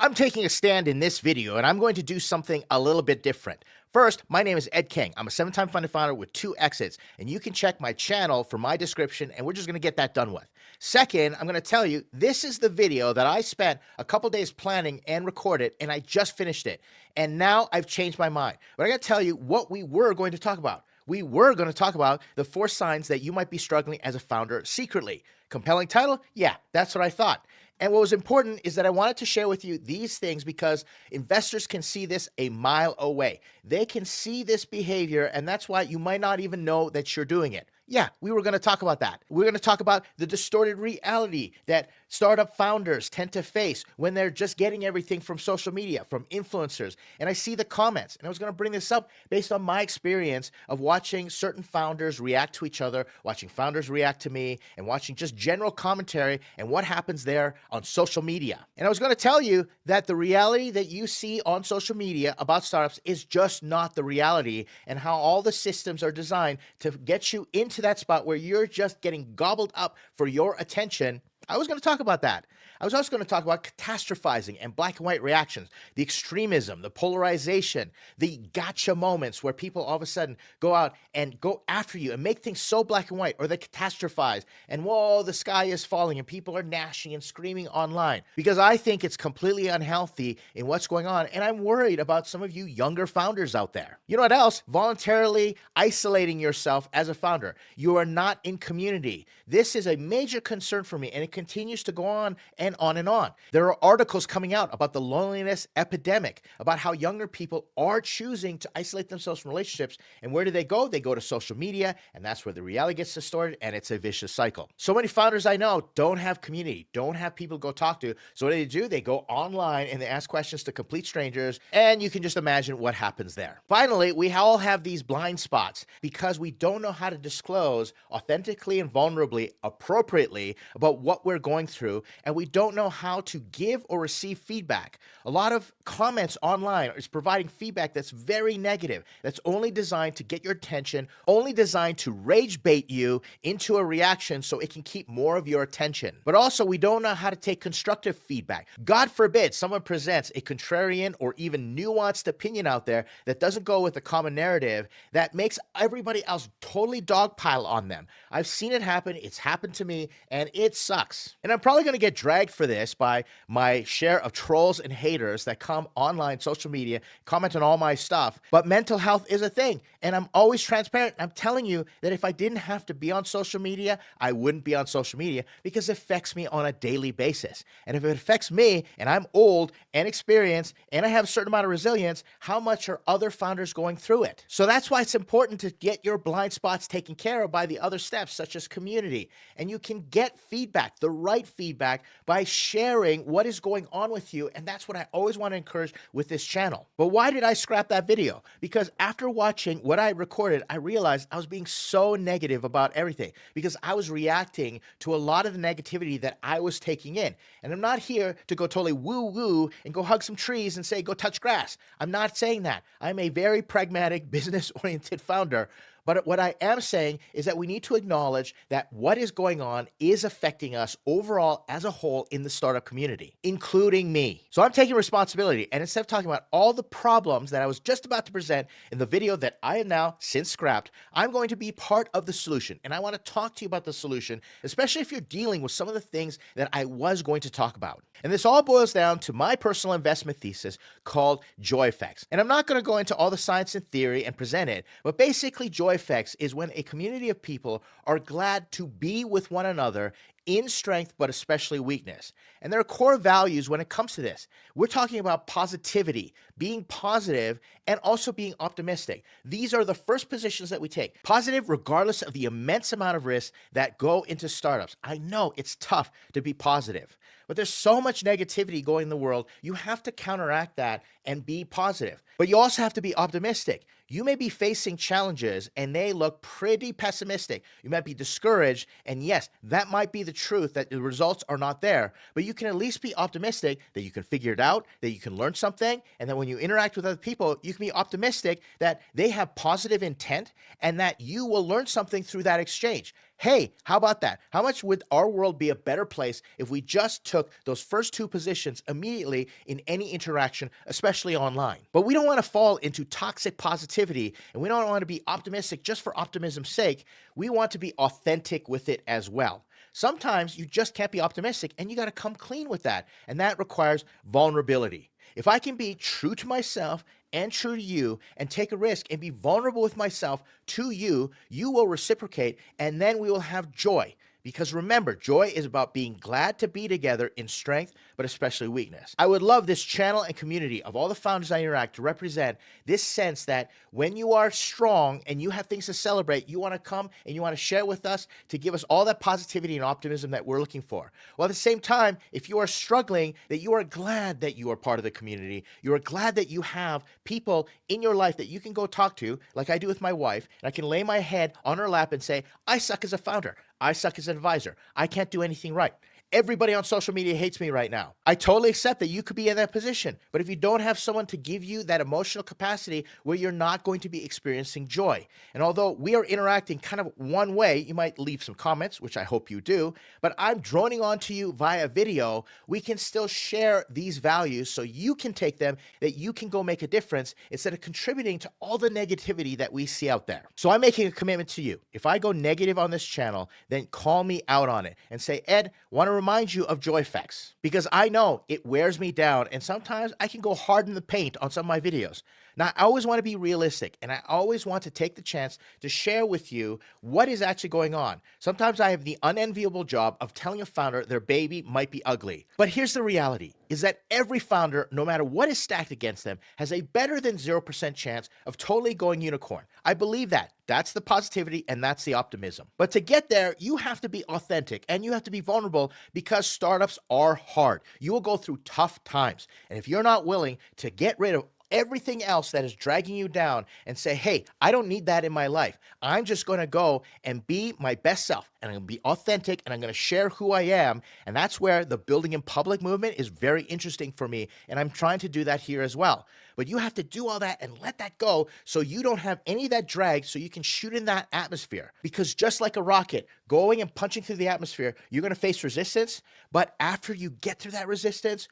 I'm taking a stand in this video, and I'm going to do something a little bit different. First, my name is Ed King. I'm a 7-time funded founder with 2 exits, and you can check my channel for my description, and we're just going to get that done with. Second, I'm going to tell you, this is the video that I spent a couple days planning and recorded, and I just finished it. And now I've changed my mind. But I got to tell you what we were going to talk about. We were going to talk about the 4 signs that you might be struggling as a founder secretly. Compelling title? Yeah, that's what I thought. And what was important is that I wanted to share with you these things because investors can see this a mile away. They can see this behavior, and that's why you might not even know that you're doing it. Yeah, we were going to talk about that. We're going to talk about the distorted reality that startup founders tend to face when they're just getting everything from social media, from influencers. And I see the comments, and I was going to bring this up based on my experience of watching certain founders react to each other, watching founders react to me, and watching just general commentary and what happens there on social media. And I was going to tell you that the reality that you see on social media about startups is just not the reality, and how all the systems are designed to get you into that spot where you're just getting gobbled up for your attention. I was going to talk about that. I was also going to talk about catastrophizing and black and white reactions, the extremism, the polarization, the gotcha moments where people all of a sudden go out and go after you and make things so black and white, or they catastrophize and whoa, the sky is falling and people are gnashing and screaming online, because I think it's completely unhealthy in what's going on. And I'm worried about some of you younger founders out there. You know what else? Voluntarily isolating yourself as a founder. You are not in community. This is a major concern for me, and it continues to go on and on and on. There are articles coming out about the loneliness epidemic, about how younger people are choosing to isolate themselves from relationships. And where do they go? They go to social media, and that's where the reality gets distorted, and it's a vicious cycle. So many founders I know don't have community, don't have people to go talk to. So what do? They go online and they ask questions to complete strangers, and you can just imagine what happens there. Finally, we all have these blind spots because we don't know how to disclose authentically and vulnerably, appropriately, about what we're going through, and we don't know how to give or receive feedback. A lot of comments online is providing feedback that's very negative, that's only designed to get your attention, only designed to rage bait you into a reaction so it can keep more of your attention. But also, we don't know how to take constructive feedback. God forbid someone presents a contrarian or even nuanced opinion out there that doesn't go with the common narrative, that makes everybody else totally dogpile on them. I've seen it happen. It's happened to me, and it sucks. And I'm probably going to get dragged for this by my share of trolls and haters that come online, social media, comment on all my stuff. But mental health is a thing, and I'm always transparent. I'm telling you that if I didn't have to be on social media, I wouldn't be on social media, because it affects me on a daily basis. And if it affects me, and I'm old and experienced, and I have a certain amount of resilience, how much are other founders going through it? So that's why it's important to get your blind spots taken care of by the other steps, such as community. And you can get feedback, the right feedback, by sharing what is going on with you. And that's what I always want to encourage with this channel. But why did I scrap that video? Because after watching what I recorded, I realized I was being so negative about everything, because I was reacting to a lot of the negativity that I was taking in. And I'm not here to go totally woo-woo and go hug some trees and say, go touch grass. I'm not saying that. I'm a very pragmatic, business-oriented founder. But what I am saying is that we need to acknowledge that what is going on is affecting us overall as a whole in the startup community, including me. So I'm taking responsibility, and instead of talking about all the problems that I was just about to present in the video that I have now since scrapped, I'm going to be part of the solution. And I want to talk to you about the solution, especially if you're dealing with some of the things that I was going to talk about. And this all boils down to my personal investment thesis called JoyFX. And I'm not going to go into all the science and theory and present it, but basically JoyFX is when a community of people are glad to be with one another in strength, but especially weakness. And there are core values when it comes to this. We're talking about positivity, being positive, and also being optimistic. These are the first positions that we take. Positive regardless of the immense amount of risks that go into startups. I know it's tough to be positive, but there's so much negativity going in the world. You have to counteract that and be positive. But you also have to be optimistic. You may be facing challenges and they look pretty pessimistic. You might be discouraged, and yes, that might be the truth that the results are not there, but you can at least be optimistic that you can figure it out, that you can learn something, and that when you interact with other people, you can be optimistic that they have positive intent and that you will learn something through that exchange. Hey, how about that? How much would our world be a better place if we just took those first two positions immediately in any interaction, especially online? But we don't want to fall into toxic positivity, and we don't want to be optimistic just for optimism's sake. We want to be authentic with it as well. Sometimes you just can't be optimistic, and you got to come clean with that. And that requires vulnerability. If I can be true to myself and true to you and take a risk and be vulnerable with myself to you, you will reciprocate, and then we will have joy. Because remember, joy is about being glad to be together in strength, but especially weakness. I would love this channel and community of all the founders I interact to represent this sense that when you are strong and you have things to celebrate, you want to come and you want to share with us to give us all that positivity and optimism that we're looking for. While at the same time, if you are struggling, that you are glad that you are part of the community. You are glad that you have people in your life that you can go talk to, like I do with my wife, and I can lay my head on her lap and say, I suck as a founder. I suck as an advisor. I can't do anything right. Everybody on social media hates me right now. I totally accept that you could be in that position. But if you don't have someone to give you that emotional capacity where you're not going to be experiencing joy. And although we are interacting kind of one way, you might leave some comments, which I hope you do, but I'm droning on to you via video. We can still share these values so you can take them, that you can go make a difference instead of contributing to all the negativity that we see out there. So I'm making a commitment to you. If I go negative on this channel, then call me out on it and say, Ed, want to remind you of JoyFX, because I know it wears me down and sometimes I can go hard in the paint on some of my videos. Now, I always want to be realistic, and I always want to take the chance to share with you what is actually going on. Sometimes I have the unenviable job of telling a founder their baby might be ugly. But here's the reality, is that every founder, no matter what is stacked against them, has a better than 0% chance of totally going unicorn. I believe that. That's the positivity and that's the optimism. But to get there, you have to be authentic and you have to be vulnerable, because startups are hard. You will go through tough times. And if you're not willing to get rid of everything else that is dragging you down and say, hey, I don't need that in my life. I'm just going to go and be my best self, and I'm going to be authentic, and I'm going to share who I am. And that's where the building in public movement is very interesting for me. And I'm trying to do that here as well. But you have to do all that and let that go so you don't have any of that drag, so you can shoot in that atmosphere. Because just like a rocket going and punching through the atmosphere, you're going to face resistance. But after you get through that resistance,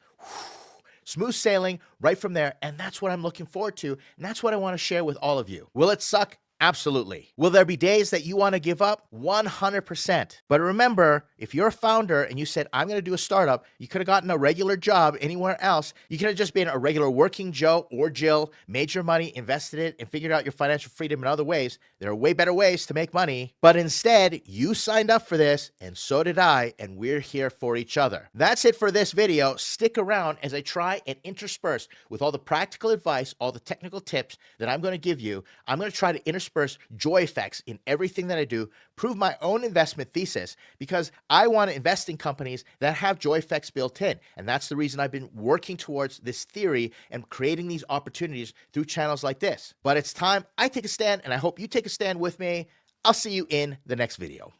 smooth sailing right from there, and that's what I'm looking forward to, and that's what I want to share with all of you. Will it suck? Absolutely. Will there be days that you want to give up? 100%. But remember, if you're a founder and you said, I'm going to do a startup, you could have gotten a regular job anywhere else. You could have just been a regular working Joe or Jill, made your money, invested it, and figured out your financial freedom in other ways. There are way better ways to make money. But instead, you signed up for this, and so did I, and we're here for each other. That's it for this video. Stick around as I try and intersperse with all the practical advice, all the technical tips that I'm going to give you. I'm going to try to intersperse JoyFX in everything that I do, prove my own investment thesis, because I want to invest in companies that have JoyFX built in. And that's the reason I've been working towards this theory and creating these opportunities through channels like this. But it's time I take a stand, and I hope you take a stand with me. I'll see you in the next video.